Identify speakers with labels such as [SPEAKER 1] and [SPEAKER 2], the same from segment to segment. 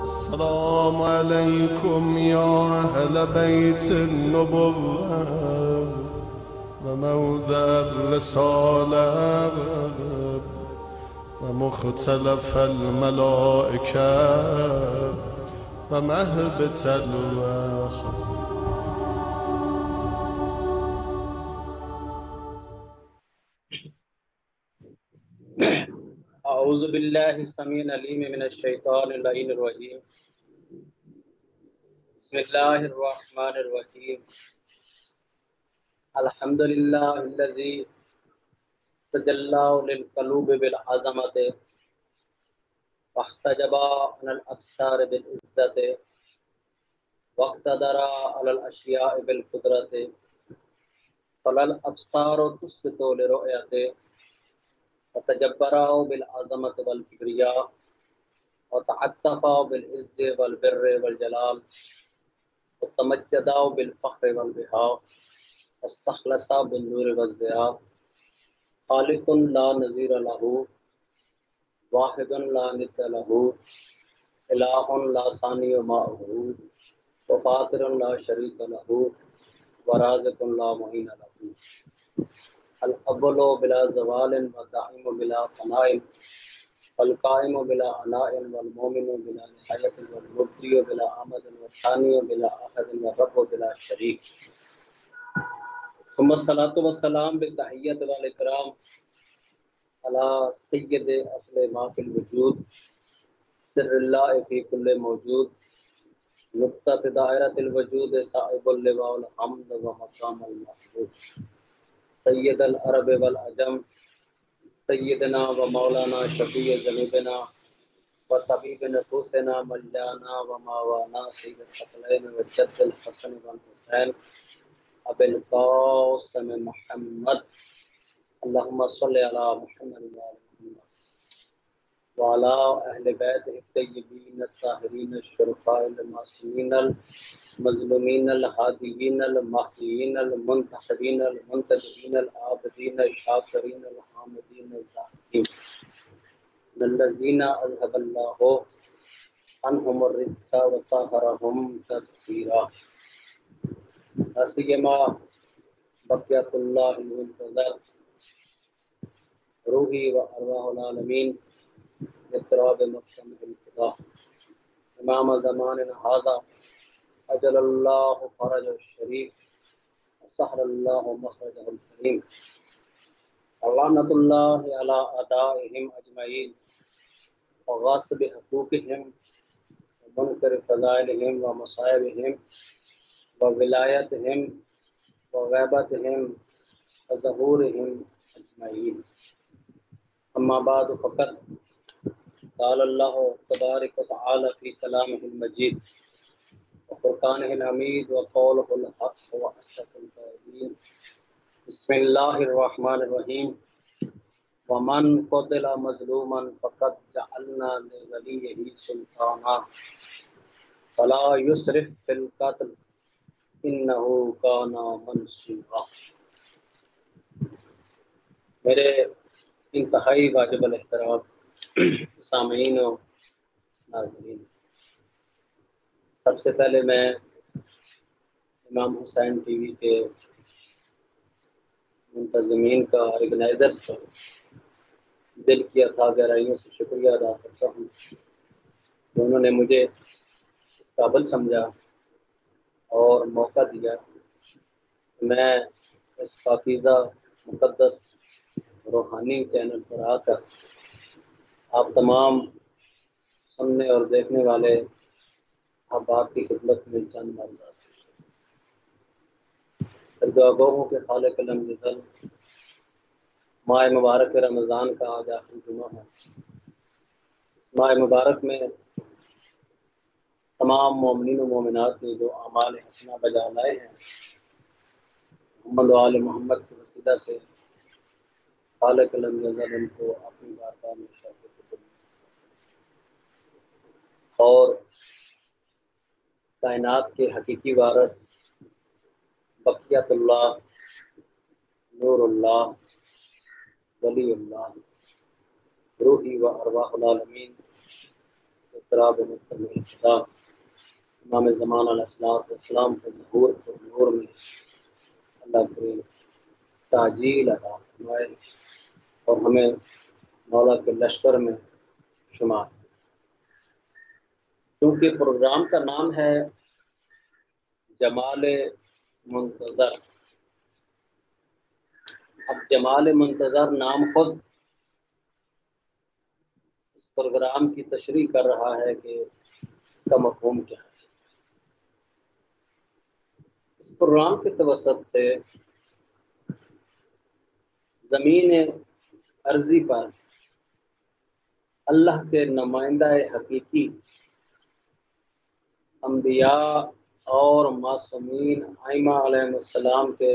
[SPEAKER 1] السلام عليكم يا أهل بيت النبوة وموضع الرسالة ومختلف الملائكة ومهبة الوحي.
[SPEAKER 2] اعوذ باللہ السمیع العلیم من الشیطان اللعین الرجیم. بسم اللہ الرحمن الرحیم. الحمد للہ الذی تجلی للقلوب بالعظمت واحتجب عن الابصار بالعزت واقتدر علی الاشیاء بالقدرت فلا الابصار تثبت لرؤیت وتجبر بالعظمت والکبریاء وتعطف بالعز والبر والجلال وتمجد بالفخر والبهاء واستخلص بالنور والضیاء. خالق لا نظیر له واحد لا ند له الہ لا ثانی معه وفاطر لا شریک له ورازق لا معین له. الاول بلا زوال والدائم بلا فناء والقائم بلا عناء والمؤمن بلا نہایت والمبدی بلا آمد والثانی بلا احد والرب بلا شریک. ثم الصلاۃ والسلام بالتحیۃ والاکرام علی سید اصل ما فی الوجود سر اللہ فی کل موجود نقطۃ دائرۃ الوجود صاحب اللواء الحمد ومقام المحمود سید العرب والعجم سیدنا و مولانا شفیع ذنوبنا و طبیب نفوسنا ملجانا و ماوانا سید الثقلین و جد الحسن والحسین ابی القاسم محمد. اللہم صلی علی محمد وعلی اہل بیت الطیبین الطاہرین الشرفاء المعصومین المظلومین الہادیین المہدیین المنتخبین المنتجبین العابدین الشاکرین الحامدین الزاہدین الذین اذهب اللہ عنہم الرجس وطہرہم تطہیرا. سیما بقیت اللہ المنتظر روحی و ارواح العالمین اضطراب مقسم الخدا امام زماننا ھذا اجل اللہ فرج الشریف سہل اللہ مخرجہ الکریم. لعنۃ اللہ علی اعدائہم اجمعین وغاصب حقوقہم ومنکر فضائلہم ومصائبہم وولایتہم وغیبتہم وظہورہم اجمعین. اما بعد فقط قال اللہ تبارک و تعالی فی کلامہ المجید وفرقانہ الحمید وقولہ الحق واصدق القائلین. بسم اللہ الرحمن الرحیم. ومن قتل مظلوما فقد جعلنا لولیہ سلطانا فلا یسرف فی القتل انہ کان منصورا. میرے انتہائی واجب الاحترام سامعین و ناظرین، سب سے پہلے میں امام حسین ٹی وی کے منتظمین کا آرگنائزرز کا دل کی اتھاہ گہرائیوں سے شکریہ ادا کرتا ہوں کہ انہوں نے مجھے اس قابل سمجھا اور موقع دیا کہ میں اس پاکیزہ مقدس روحانی چینل پر آ کر آپ تمام سننے اور دیکھنے والے احباب کی خدمت میں چند معلومات دعا گو ہوں کہ خالق لم یزل ماہ مبارک رمضان کا آج آخری جمعہ ہے. اس ماہ مبارک میں تمام مومنین و مومنات نے جو اعمال حسنہ بجا لائے ہیں محمد و آل محمد کے وسیلہ سے خالق لم یزل ان کو اپنی بارگاہ میں شرف قبول اور کائنات کے حقیقی وارث بقیت اللہ نور اللہ ولی اللہ روحی و ارواح العالمین اقتراب مکمل خدا امام زمان علیہ السلام کے ظہور اور نور میں اللہ کریم تاجیل عطا فرمائے اور ہمیں مولا کے لشکر میں شمار۔ کیونکہ پروگرام کا نام ہے جمال منتظر، اب جمال منتظر نام خود اس پروگرام کی تشریح کر رہا ہے کہ اس کا مفہوم کیا ہے۔ اس پروگرام کے توسط سے زمین ارضی پر اللہ کے نمائندہ حقیقی انبیاء اور معصومین ائمہ علیہ السلام کے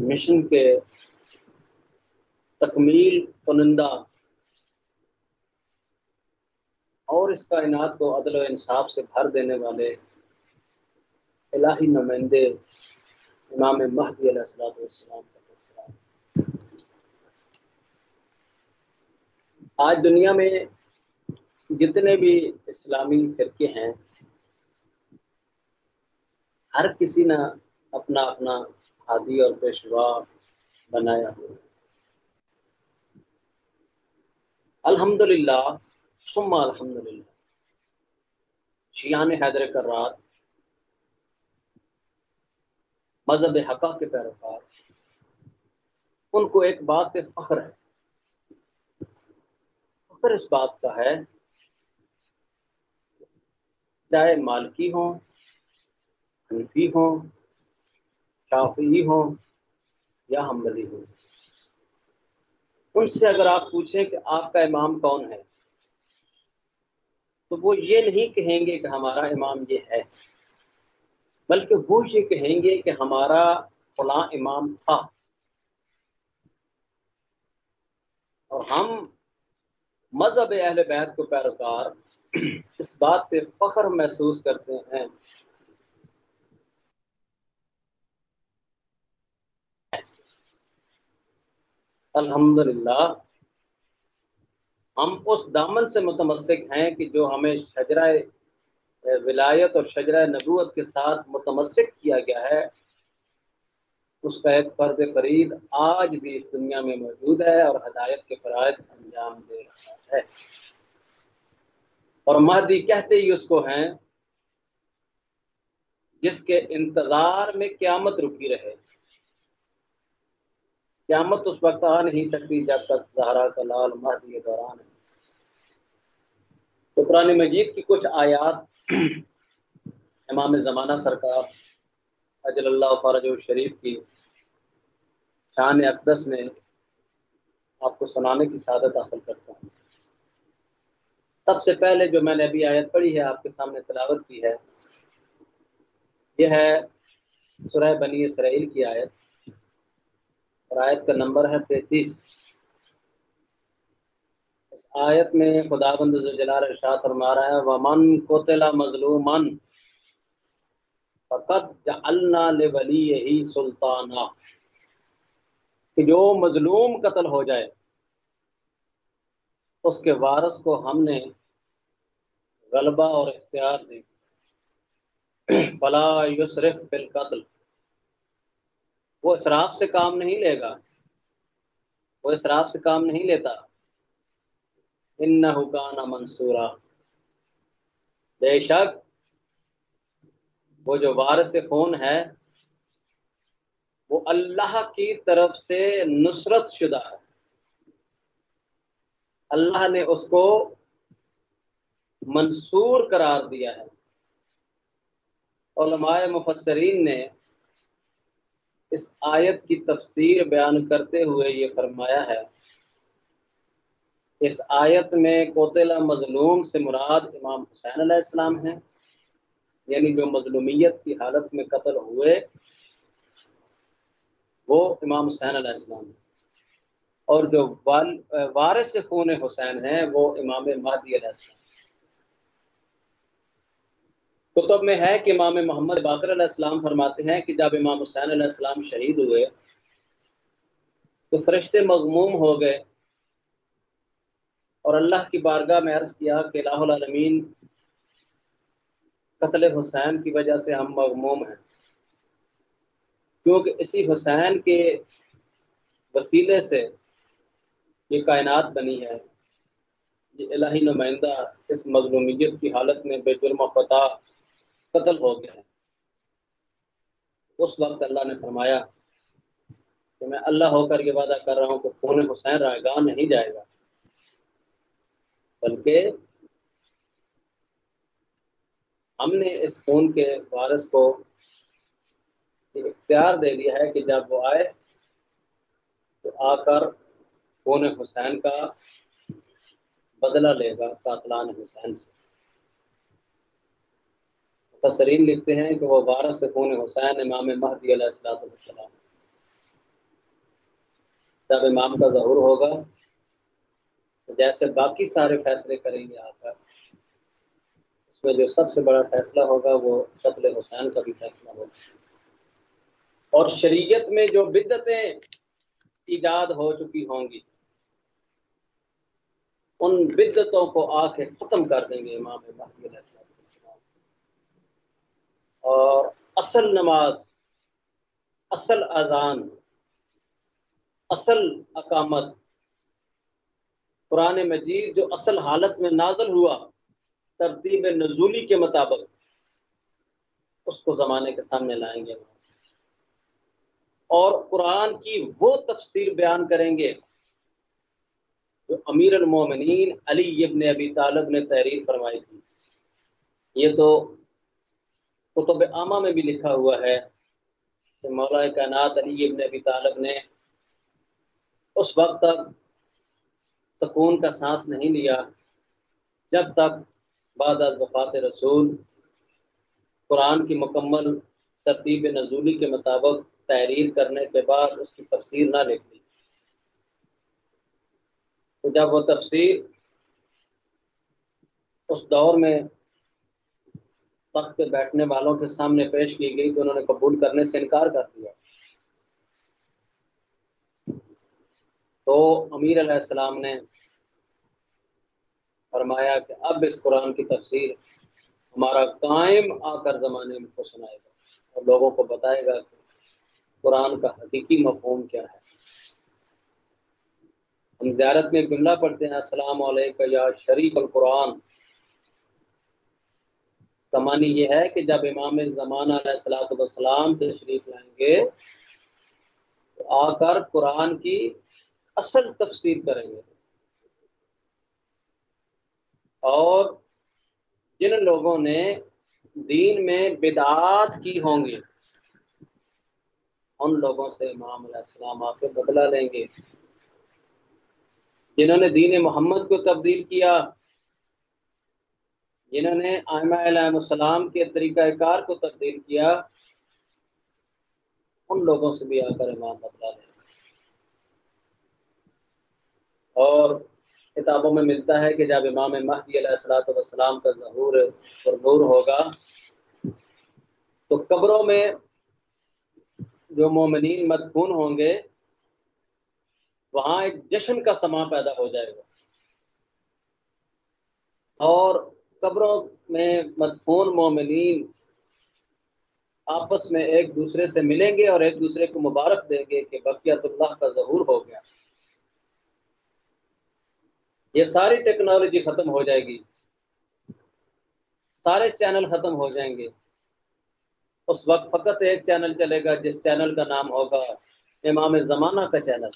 [SPEAKER 2] مشن کے تکمیل کنندہ اور اس کائنات کو عدل و انصاف سے بھر دینے والے الہی نمائندے امام مہدی علیہ السلام کا تذکرہ۔ آج دنیا میں جتنے بھی اسلامی فرقے ہیں، ہر کسی نے اپنا اپنا ہادی اور پیشوا بنایا ہوا۔ الحمدللہ ثم الحمدللہ شیعان حیدر کرار مذہب حقہ کے پیروکار، ان کو ایک بات پہ فخر ہے۔ فخر اس بات کا ہے چاہے مالکی ہوں، حنفی ہوں، شافعی ہوں یا حنبلی ہوں، ان سے اگر آپ پوچھیں کہ آپ کا امام کون ہے تو وہ یہ نہیں کہیں گے کہ ہمارا امام یہ ہے، بلکہ وہ یہ کہیں گے کہ ہمارا فلاں امام تھا۔ اور ہم مذہب اہل بیت کو پیروکار اس بات پہ فخر محسوس کرتے ہیں الحمدللہ ہم اس دامن سے متمسک ہیں کہ جو ہمیں شجرہ ولایت اور شجرہ نبوت کے ساتھ متمسک کیا گیا ہے، اس کا ایک فرد فرید آج بھی اس دنیا میں موجود ہے اور ہدایت کے فرائض انجام دے رہا ہے۔ اور مہدی کہتے ہی اس کو ہیں جس کے انتظار میں قیامت رکی رہے۔ قیامت اس وقت آ نہیں سکتی جب تک زہرا کا لال مہدی دوران ہے۔ تو قرآن مجید کی کچھ آیات امام زمانہ سرکار اجل اللہ فرجہ شریف کی شان اقدس میں آپ کو سنانے کی سعادت حاصل کرتا ہوں۔ سب سے پہلے جو میں نے ابھی آیت پڑھی ہے آپ کے سامنے تلاوت کی ہے، یہ ہے سورہ بنی اسرائیل کی آیت، اور آیت کا نمبر ہے 33۔ اس آیت میں خداوند ذوالجلال ارشاد فرما رہا ہے وَمَن قُتِلَ مَظْلُومًا فَقَدْ جَعَلْنَا لِوَلِيِّهِ سُلْطَانًا، کہ جو مظلوم قتل ہو جائے اس کے وارث کو ہم نے غلبہ اور اختیار دی۔ فَلَا يُسْرِفْ فِي الْقَتْلِ، وہ اسراف سے کام نہیں لے گا، وہ اسراف سے کام نہیں لیتا۔ إِنَّهُ كَانَ مَنصُورًا، بے شک وہ جو وارث خون ہے وہ اللہ کی طرف سے نصرت شدہ ہے، اللہ نے اس کو منصور قرار دیا ہے۔ علماء مفسرین نے اس آیت کی تفسیر بیان کرتے ہوئے یہ فرمایا ہے، اس آیت میں قتل مظلوم سے مراد امام حسین علیہ السلام ہیں، یعنی جو مظلومیت کی حالت میں قتل ہوئے وہ امام حسین علیہ السلام ہیں، اور جو وارث خون حسین ہیں وہ امام مہدی علیہ السلام۔ کتب میں ہے کہ امام محمد باقر علیہ السلام فرماتے ہیں کہ جب امام حسین علیہ السلام شہید ہوئے تو فرشتے مغموم ہو گئے اور اللہ کی بارگاہ میں عرض کیا کہ الہ العالمین، قتل حسین کی وجہ سے ہم مغموم ہیں، کیونکہ اسی حسین کے وسیلے سے یہ کائنات بنی ہے، یہ الہی نمائندہ اس مظلومیت کی حالت میں بے جرم و خطا قتل ہو گیا ہے۔ اس وقت اللہ نے فرمایا کہ میں اللہ ہو کر یہ وعدہ کر رہا ہوں کہ خون حسین رائگاں نہیں جائے گا، بلکہ ہم نے اس خون کے وارث کو یہ اختیار دے دیا ہے کہ جب وہ آئے تو آ کر خون حسین کا بدلہ لے گا قاتلان حسین سے۔ مفسرین لکھتے ہیں کہ وہ وارث خون حسین امام مہدی علیہ السلام، جب امام کا ظہور ہوگا تو جیسے باقی سارے فیصلے کریں گے آ کر، اس میں جو سب سے بڑا فیصلہ ہوگا وہ قتل حسین کا بھی فیصلہ ہوگا، اور شریعت میں جو بدعتیں ایجاد ہو چکی ہوں گی ان بدعتوں کو آ کے ختم کر دیں گے امام مہدی علیہ السلام، اور اصل نماز، اصل اذان، اصل اقامت، قرآن مجید جو اصل حالت میں نازل ہوا ترتیب نزولی کے مطابق، اس کو زمانے کے سامنے لائیں گے اور قرآن کی وہ تفسیر بیان کریں گے جو امیر المومنین علی ابن ابی طالب نے تحریر فرمائی تھی۔ یہ تو کتب عامہ میں بھی لکھا ہوا ہے کہ مولا کائنات علی ابن ابی طالب نے اس وقت تک سکون کا سانس نہیں لیا جب تک بعد از وفات رسول قرآن کی مکمل ترتیب نزولی کے مطابق تحریر کرنے کے بعد اس کی تفسیر نہ لکھ لی۔ تو جب وہ تفسیر اس دور میں تخت پہ بیٹھنے والوں کے سامنے پیش کی گئی تو انہوں نے قبول کرنے سے انکار کر دیا۔ تو امیر علیہ السلام نے فرمایا کہ اب اس قرآن کی تفسیر ہمارا قائم آ کر زمانے میں کو سنائے گا اور لوگوں کو بتائے گا کہ قرآن کا حقیقی مفہوم کیا ہے۔ ہم زیارت میں جملہ پڑھتے ہیں السلام علیکم یا شریف القرآن، اس کا معنی یہ ہے کہ جب امام زمانہ علیہ السلام تشریف لائیں گے تو آ کر قرآن کی اصل تفسیر کریں گے، اور جن لوگوں نے دین میں بدعات کی ہوں گی ان لوگوں سے امام علیہ السلام آ کے بدلہ لیں گے۔ جنہوں نے دین محمد کو تبدیل کیا، جنہوں نے ائمہ علیہ السلام کے طریقہ کار کو تبدیل کیا، ان لوگوں سے بھی آ کر امام بدلہ لیں گے۔ اور کتابوں میں ملتا ہے کہ جب امام مہدی علیہ السلام کا ظہور اور نور ہوگا تو قبروں میں جو مومنین مدفون ہوں گے وہاں ایک جشن کا سماں پیدا ہو جائے گا، اور قبروں میں مدفون مومنین آپس میں ایک دوسرے سے ملیں گے اور ایک دوسرے کو مبارک دیں گے کہ بقیت اللہ کا ظہور ہو گیا۔ یہ ساری ٹیکنالوجی ختم ہو جائے گی، سارے چینل ختم ہو جائیں گے، اس وقت فقط ایک چینل چلے گا جس چینل کا نام ہوگا امام زمانہ کا چینل،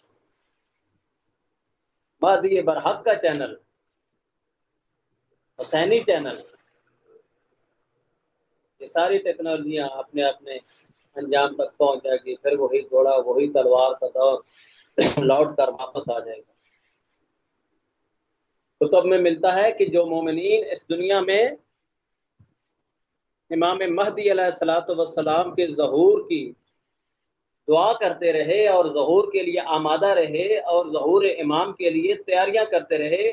[SPEAKER 2] مہدی برحق کا چینل، حسینی چینل۔ یہ ساری ٹیکنالوجیاں اپنے اپنے انجام تک پہنچ جائے گی، پھر وہی گھوڑا وہی تلوار کا دور لوٹ کر واپس آ جائے گا۔ کتب میں ملتا ہے کہ جو مومنین اس دنیا میں امام مہدی علیہ السلام کے ظہور کی دعا کرتے رہے اور ظہور کے لیے آمادہ رہے اور ظہور امام کے لیے تیاریاں کرتے رہے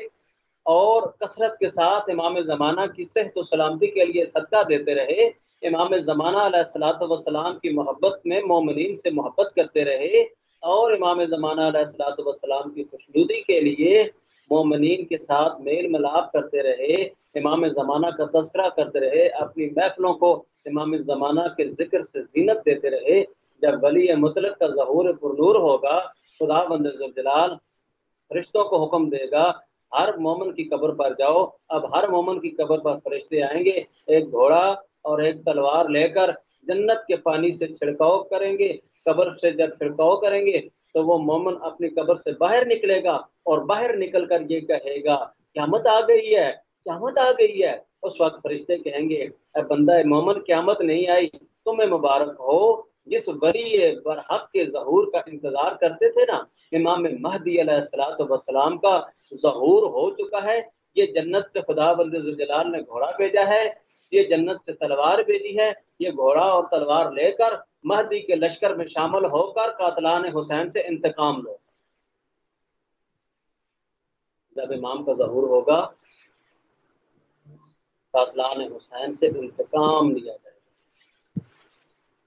[SPEAKER 2] اور کثرت کے ساتھ امام زمانہ کی صحت و سلامتی کے لیے صدقہ دیتے رہے، امام زمانہ علیہ السلام کی محبت میں مومنین سے محبت کرتے رہے اور امام زمانہ علیہ السلام کی خوشنودی کے لیے مومنین کے ساتھ میل ملاپ کرتے رہے، امام زمانہ کا تذکرہ کرتے رہے، اپنی محفلوں کو امام زمانہ کے ذکر سے زینت دیتے رہے، جب ولی مطلق کا ظہور پر نور ہوگا، خدا بند ذوالجلال فرشتوں کو حکم دے گا ہر مومن کی قبر پر جاؤ۔ اب ہر مومن کی قبر پر فرشتے آئیں گے، ایک گھوڑا اور ایک تلوار لے کر جنت کے پانی سے چھڑکاؤ کریں گے۔ قبر سے جب چھڑکاؤ کریں گے تو وہ مومن اپنی قبر سے باہر نکلے گا اور باہر نکل کر یہ کہے گا قیامت آ گئی ہے، قیامت آ گئی ہے۔ اس وقت فرشتے کہیں گے اے بندہ مومن قیامت نہیں آئی، تمہیں مبارک ہو، جس ولی برحق کے ظہور کا انتظار کرتے تھے نا، امام مہدی علیہ السلام کا ظہور ہو چکا ہے۔ یہ جنت سے خدا بند ذوالجلال نے گھوڑا بھیجا ہے، یہ جنت سے تلوار بھیجی ہے، یہ گھوڑا اور تلوار لے کر مہدی کے لشکر میں شامل ہو کر قاتلان حسین سے انتقام لو۔ جب امام کا ظہور ہوگا قاتلان حسین سے انتقام لیا جائے گا۔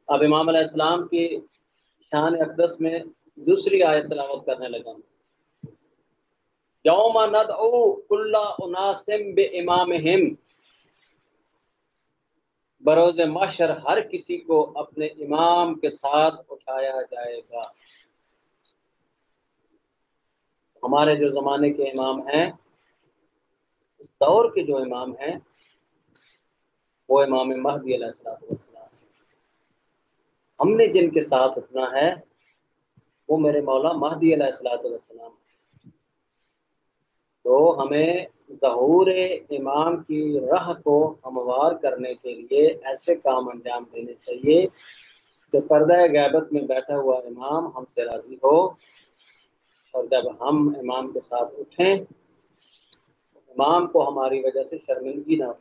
[SPEAKER 2] اب امام علیہ السلام کی شان اقدس میں دوسری آیت تلاوت کرنے لگا ہوں۔ یوم ندعو کل اناس بامامہم، بروز محشر ہر کسی کو اپنے امام کے ساتھ اٹھایا جائے گا۔ ہمارے جو زمانے کے امام ہیں، اس دور کے جو امام ہیں، وہ امام مہدی علیہ السلام ہیں۔ ہم نے جن کے ساتھ اٹھنا ہے وہ میرے مولا مہدی علیہ السلام ہیں۔ تو ہمیں ظہور امام کی راہ کو ہموار کرنے کے لیے ایسے کام انجام دینے چاہیے کہ پردہ غیبت میں بیٹھا ہوا امام ہم سے راضی ہو، اور جب ہم امام کے ساتھ اٹھیں امام کو ہماری وجہ سے شرمندگی نہ ہو۔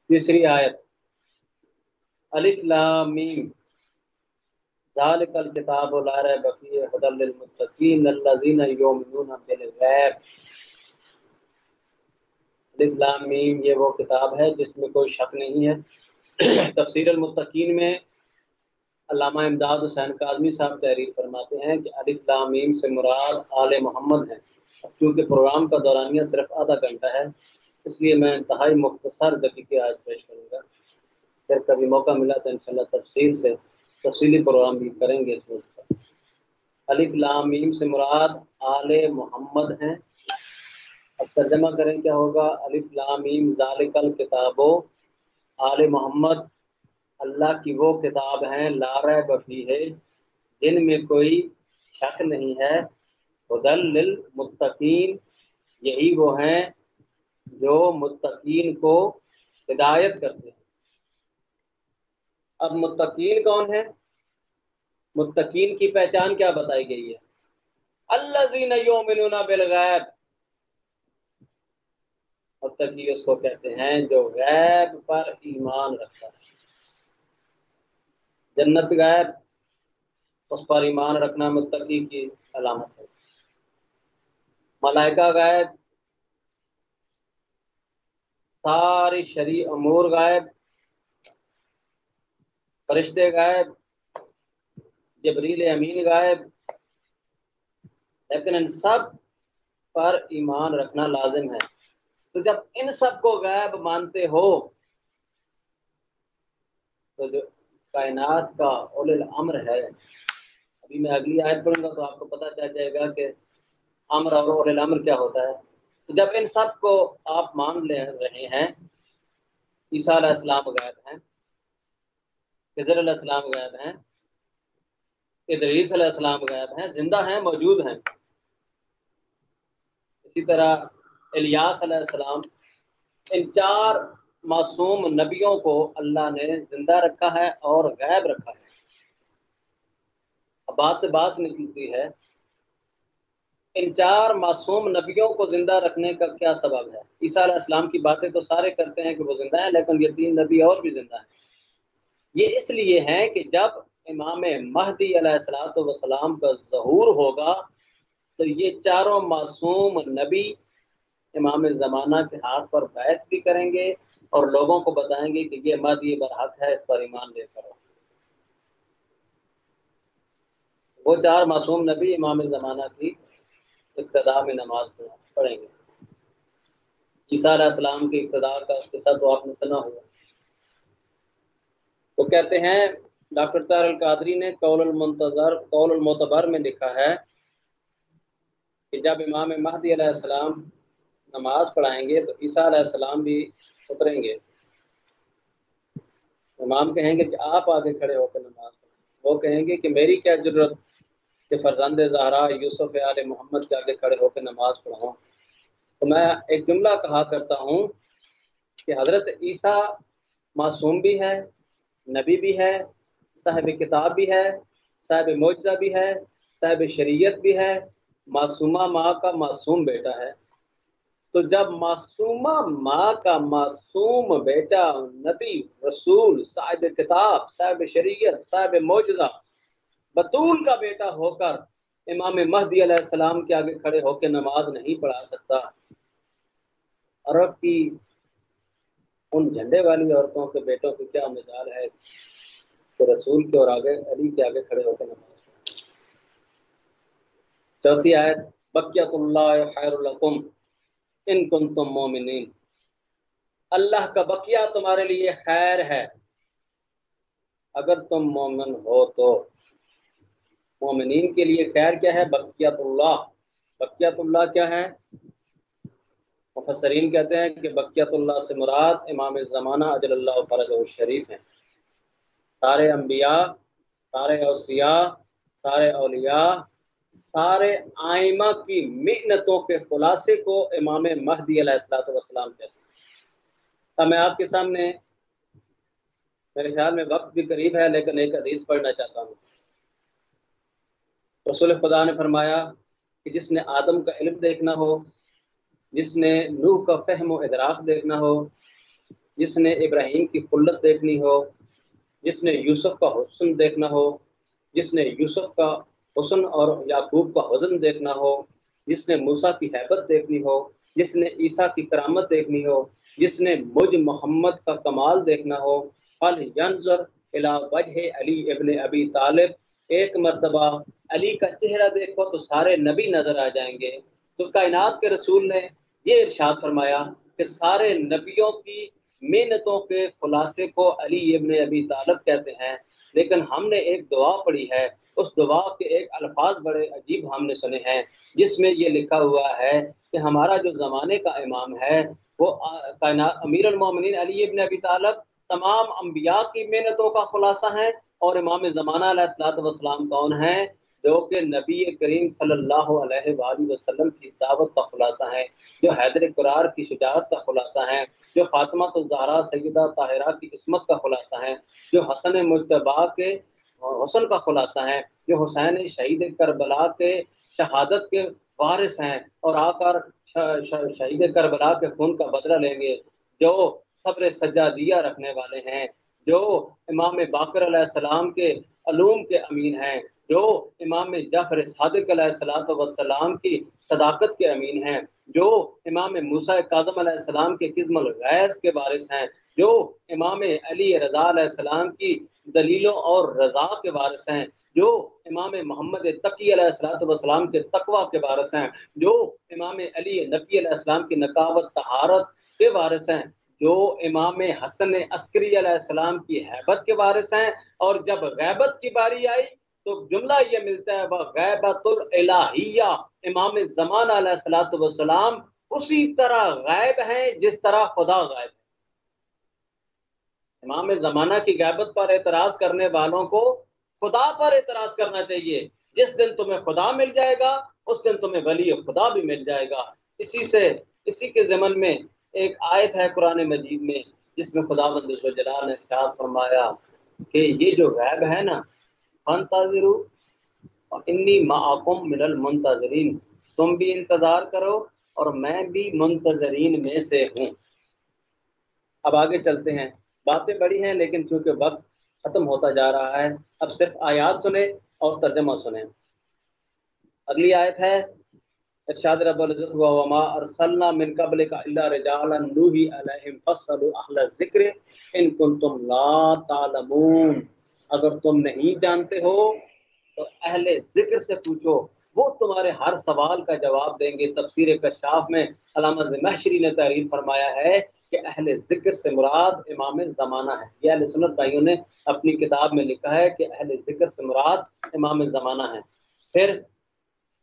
[SPEAKER 2] تیسری آیت الف لام میم ذالک الکتاب لا ریب فیہ ھدی للمتقین الذین یؤمنون بالغیب۔ الف لام میم یہ وہ کتاب ہے جس میں کوئی شک نہیں ہے۔ تفسیر المتقین میں علامہ امداد حسین کاظمی صاحب تحریر فرماتے ہیں کہ الف لام میم سے مراد آل محمد ہیں۔ کیونکہ پروگرام کا دورانیہ صرف آدھا گھنٹہ ہے، اس لیے میں انتہائی مختصر دقیقے آج پیش کروں گا، پھر کبھی موقع ملا تو انشاءاللہ تفصیلی پروگرام بھی کریں گے اس موضوع پر۔ الف لام میم سے مراد آل محمد ہیں۔ اب ترجمہ کریں کیا ہوگا؟ الف لام میم ذالک الکتاب، آل محمد اللہ کی وہ کتاب ہیں لا ریب فیہ جن میں کوئی شک نہیں ہے، ھدی للمتقین یہی وہ ہیں جو متقین کو ہدایت کرتے ہیں۔ اب متقین کون ہیں؟ متقین کی پہچان کیا بتائی گئی ہے؟ الذین یؤمنون بالغیب، متقی اس کو کہتے ہیں جو غیب پر ایمان رکھتا ہے۔ جنت غیب، اس پر ایمان رکھنا متقی کی علامت ہے۔ ملائکہ غیب، ساری شرعی امور غائب، فرشتے غائب، جبریل امین غائب، لیکن ان سب پر ایمان رکھنا لازم ہے۔ تو جب ان سب کو غائب مانتے ہو تو جو کائنات کا اولو الامر ہے، ابھی میں اگلی آیت پڑھوں گا تو آپ کو پتہ چل جائے گا کہ امر اور اولو الامر کیا ہوتا ہے۔ تو جب ان سب کو آپ مان لے رہے ہیں، عیسیٰ علیہ السلام غائب ہیں، خضر علیہ السلام غائب ہیں، ادریس علیہ السلام غائب ہیں، زندہ ہیں، موجود ہیں۔ اسی طرح الیاس علیہ السلام، ان چار معصوم نبیوں کو اللہ نے زندہ رکھا ہے اور غائب رکھا ہے۔ اب بات سے بات نکلتی ہے، ان چار معصوم نبیوں کو زندہ رکھنے کا کیا سبب ہے؟ عیسیٰ علیہ السلام کی باتیں تو سارے کرتے ہیں کہ وہ زندہ ہیں، لیکن یہ 3 نبی اور بھی زندہ ہیں۔ یہ اس لیے ہے کہ جب امام مہدی علیہ السلام کا ظہور ہوگا تو یہ چاروں معصوم نبی امام زمانہ کے ہاتھ پر بیعت بھی کریں گے اور لوگوں کو بتائیں گے کہ یہ مہدی برحق ہے، اس پر ایمان لے کرو۔ وہ 4 معصوم نبی امام زمانہ کی ابتدا میں نماز پڑھیں گے۔ عیسیٰ علیہ السلام کی ابتدا کا قصہ تو آپ نے سنا ہوگا۔ وہ کہتے ہیں ڈاکٹر طاہر القادری نے قول المعتبر میں لکھا ہے کہ جب امام مہدی علیہ السلام نماز پڑھائیں گے تو عیسیٰ علیہ السلام بھی اتریں گے۔ امام کہیں گے کہ آپ آگے کھڑے ہو کے نماز پڑھیں، وہ کہیں گے کہ میری کیا ضرورت کہ فرزند زہرا یوسف آل محمد کے آگے کھڑے ہو کے نماز پڑھاؤں۔ تو میں ایک جملہ کہا کرتا ہوں کہ حضرت عیسیٰ معصوم بھی ہے، نبی بھی ہے، صاحب کتاب بھی ہے، صاحب معجزہ بھی ہے، صاحب شریعت بھی ہے، معصومہ ماں کا معصوم بیٹا ہے۔ تو جب معصومہ ماں کا معصوم بیٹا نبی، رسول، صاحب کتاب، صاحب شریعت، صاحب معجزہ، بطول کا بیٹا ہو کر امام مہدی علیہ السلام کے آگے کھڑے ہو کے نماز نہیں پڑھا سکتا، عرب کی ان جھنڈے والی عورتوں کے بیٹوں کی کیا مجال ہے کہ رسول کے اور آگے علی کے آگے کھڑے ہو کے نماز پڑھیں۔ چوتھی آیت بقیت اللہ خیر لکم ان کنتم مومنین، اللہ کا بقیہ تمہارے لیے خیر ہے اگر تم مومن ہو تو۔ مومنین کے لیے خیر کیا ہے؟ بقیت اللہ۔ بقیت اللہ کیا ہے؟ مفسرین کہتے ہیں کہ بقیت اللہ سے مراد امام زمانہ اجل اللہ فرجہ الشریف ہیں۔ سارے انبیاء، سارے اوصیاء، سارے اولیاء، سارے آئمہ کی محنتوں کے خلاصے کو امام مہدی علیہ السلام کہتے ہیں۔ اب میں آپ کے سامنے، میرے خیال میں وقت بھی قریب ہے لیکن ایک حدیث پڑھنا چاہتا ہوں۔ رسول خدا نے فرمایا کہ جس نے آدم کا علم دیکھنا ہو، جس نے نوح کا فہم و ادراک دیکھنا ہو، جس نے ابراہیم کی خلت دیکھنی ہو، جس نے یوسف کا حسن دیکھنا ہو، جس نے یوسف کا حسن اور یعقوب کا حزن دیکھنا ہو، جس نے موسیٰ کی ہیبت دیکھنی ہو، جس نے عیسیٰ کی کرامت دیکھنی ہو، جس نے مجھ محمد کا کمال دیکھنا ہو، فَلْيَنْظُرْ إِلَىٰ وَجْهِ علی ابن ابی طالب، ایک مرتبہ علی کا چہرہ دیکھو تو سارے نبی نظر آ جائیں گے۔ تو کائنات کے رسول نے یہ ارشاد فرمایا کہ سارے نبیوں کی محنتوں کے خلاصے کو علی ابن ابی طالب کہتے ہیں، لیکن ہم نے ایک دعا پڑھی ہے، اس دعا کے ایک الفاظ بڑے عجیب ہم نے سنے ہیں، جس میں یہ لکھا ہوا ہے کہ ہمارا جو زمانے کا امام ہے وہ امیر المومنین علی ابن ابی طالب تمام انبیاء کی محنتوں کا خلاصہ ہیں، اور امام زمانہ علیہ الصلوۃ والسلام کون ہیں؟ جو کہ نبی کریم صلی اللہ علیہ وآلہ وسلم کی دعوت کا خلاصہ ہیں، جو حیدر قرار کی شجاعت کا خلاصہ ہیں، جو فاطمہ الزہرا سیدہ طاہرہ کی عصمت کا خلاصہ ہیں، جو حسن مجتبیٰ کے حسن کا خلاصہ ہیں، جو حسین شہید کربلا کے شہادت کے وارث ہیں اور آ کر شہید کربلا کے خون کا بدلہ لیں گے، جو صبر سجادیہ رکھنے والے ہیں، جو امام باقر علیہ السلام کے علوم کے امین ہیں، جو امام جعفر صادق علیہ السلام کی صداقت کے امین ہیں، جو امام موسیٰ کاظم علیہ السلام کے قزم الغیث کے وارث ہیں، جو امام علی رضا علیہ السلام کی دلیلوں اور رضا کے وارث ہیں، جو امام محمد تقی علیہ السلام کے تقوی کے وارث ہیں، جو امام علی نقی علیہ السلام کی نقاوت طہارت کے وارث ہیں، جو امام حسن عسکری علیہ السلام کی ہیبت کے وارث ہیں، اور جب غیبت کی باری آئی تو جملہ یہ ملتا ہے غیبت الالہیہ، امام زمان علیہ السلام اسی طرح غائب ہیں جس طرح خدا غائب ہے۔ امام زمانہ کی غیبت پر اعتراض کرنے والوں کو خدا پر اعتراض کرنا چاہیے۔ جس دن تمہیں خدا مل جائے گا اس دن تمہیں ولی خدا بھی مل جائے گا۔ اسی کے ضمن میں ایک آیت ہے قرآن مجید میں جس میں خداوند ذوالجلال نے ارشاد فرمایا کہ یہ جو غیب ہے نا، فانتظروا انی معکم من المنتظرین، تم بھی انتظار کرو اور میں بھی منتظرین میں سے ہوں۔ اب آگے چلتے ہیں، باتیں بڑی ہیں لیکن چونکہ وقت ختم ہوتا جا رہا ہے، اب صرف آیات سنیں اور ترجمہ سنیں۔ اگلی آیت ہے ارشاد رب العزت ہوا وما ارسلنا من قبلک الا رجالا نوحی علیہم فاسألوا اہل الذکر ان کنتم لا تعلمون، اگر تم نہیں جانتے ہو تو اہل ذکر سے پوچھو وہ تمہارے ہر سوال کا جواب دیں گے۔ تفسیر کشاف میں علامہ زمخشری نے تحریر فرمایا ہے کہ اہل ذکر سے مراد امام زمانہ ہے۔ یہ اہل سنت بھائیوں نے اپنی کتاب میں لکھا ہے کہ اہل ذکر سے مراد امام زمانہ ہے۔ پھر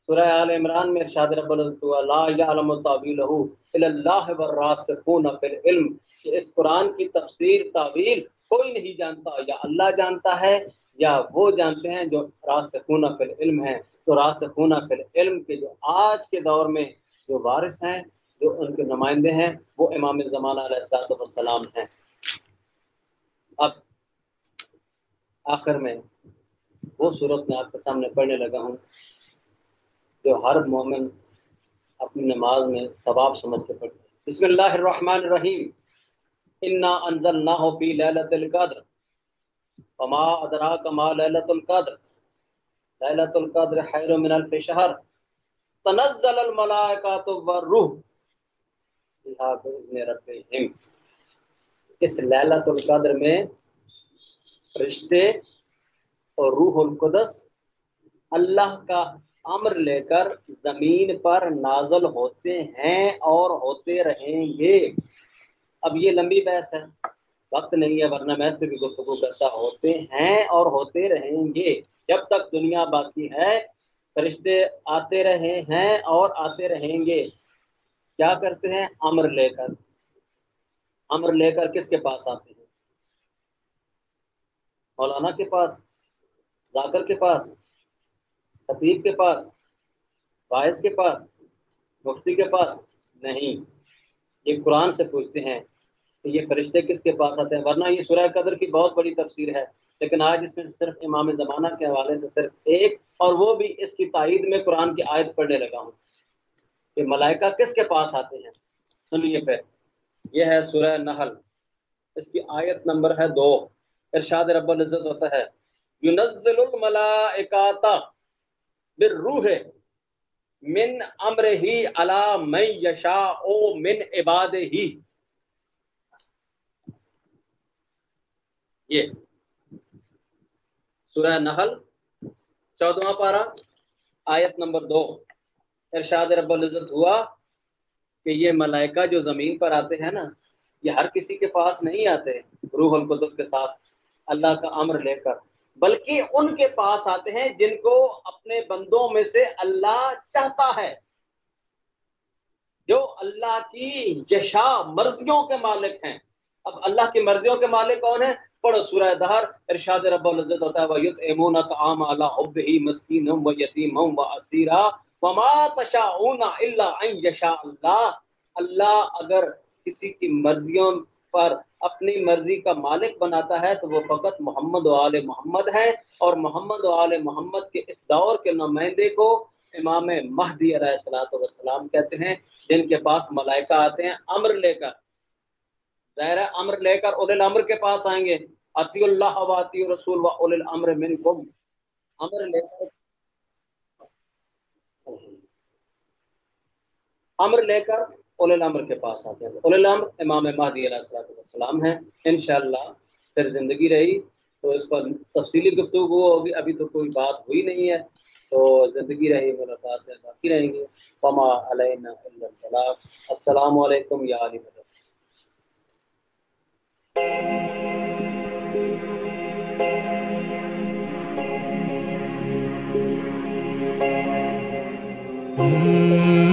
[SPEAKER 2] سورہ آل عمران میں ارشاد رب العزت لا یعلم تاویلہ الا اللہ والراسخون فی العلم، کہ اس قرآن کی تفسیر تعویل کوئی نہیں جانتا، یا اللہ جانتا ہے یا وہ جانتے ہیں جو راسخون فی العلم ہیں۔ تو راسخون فی العلم کے جو آج کے دور میں جو وارث ہیں، جو ان کے نمائندے ہیں، وہ امام زمانہ علیہ السلام ہیں۔ اب آخر میں وہ صورت میں آپ کے سامنے پڑھنے لگا ہوں جو ہر مومن اپنی نماز میں ثواب سمجھ کے پڑھتے ہیں۔ بسم اللہ الرحمن الرحیم، انا انزلناہ فی لیلۃ القدر وما ادراک ما لیلۃ القدر لیلۃ القدر خیر من الف شہر تنزل الملائکۃ والروح فیہا بإذن ربہم۔ اس لیلۃ القدر میں فرشتے اور روح القدس اللہ کا امر لے کر زمین پر نازل ہوتے ہیں اور ہوتے رہیں گے۔ اب یہ لمبی بحث ہے، وقت نہیں ہے ورنہ میں اس پہ بھی گفتگو کرتا۔ ہوتے ہیں اور ہوتے رہیں گے، جب تک دنیا باقی ہے فرشتے آتے رہے ہیں اور آتے رہیں گے۔ کیا کرتے ہیں؟ امر لے کر۔ امر لے کر کس کے پاس آتے ہیں؟ مولانا کے پاس، ذاکر کے پاس، خطیب کے پاس، باعث کے پاس، مفتی کے پاس نہیں، یہ قرآن سے پوچھتے ہیں کہ یہ فرشتے کس کے پاس آتے ہیں۔ ورنہ یہ سورہ قدر کی بہت بڑی تفسیر ہے، لیکن آج اس میں صرف امام زمانہ کے حوالے سے صرف ایک، اور وہ بھی اس کی تائید میں قرآن کی آیت پڑھنے لگا ہوں کہ ملائکہ کس کے پاس آتے ہیں۔ سنیے پھر، یہ ہے سورہ نحل، اس کی آیت نمبر ہے 2۔ ارشاد رب العزت ہوتا ہے ينزل الملائکۃ بالروح من امرہ علی من یشاء من عبادہ۔ یہ سورہ نحل 14واں پارہ آیت نمبر 2۔ ارشاد رب العزت ہوا کہ یہ ملائکہ جو زمین پر آتے ہیں نا، یہ ہر کسی کے پاس نہیں آتے روح القدس کے ساتھ اللہ کا امر لے کر، بلکہ ان کے پاس آتے ہیں جن کو اپنے بندوں میں سے اللہ چاہتا ہے، جو اللہ کی یشا مرضیوں کے مالک ہیں۔ اب اللہ کی مرضیوں کے مالک کون ہیں؟ پڑھو سورہ دہر، ارشاد رب العزت ہوتا ہے وَيُطْعِمُونَ الطَّعَامَ عَلَىٰ حُبِّهِ مِسْكِينًا وَيَتِيمًا وَأَسِيرًا وَمَا تَشَاءُونَ إِلَّا أَن يَشَاءَ اللَّهُ۔ اللہ اگر کسی کی مرضیوں پر اپنی مرضی کا مالک بناتا ہے تو وہ فقط محمد و آل محمد ہیں، اور محمد و آل محمد کے اس دور کے نمائندے کو امام مہدی علیہ السلام کہتے ہیں، جن کے پاس ملائکہ آتے ہیں امر لے کر۔ ظاہر ہے امر لے کر اولی الامر کے پاس آئیں گے، اطیعوا اللہ و اطیعوا الرسول و اولی الامر منکم۔ امر لے کر اولی الامر کے پاس آتے ہیں۔ اولی الامر امام مہدی علیہ السلام ہیں۔ انشاءاللہ پھر زندگی رہی تو اس پر تفصیلی گفتگو ہوگی، ابھی تو کوئی بات ہوئی نہیں ہے، تو زندگی رہی ملاقاتیں باقی رہیں گی۔ وما علینا الا البلاغ۔ السلام علیکم یا اہل مدد۔
[SPEAKER 3] Mm-hmm.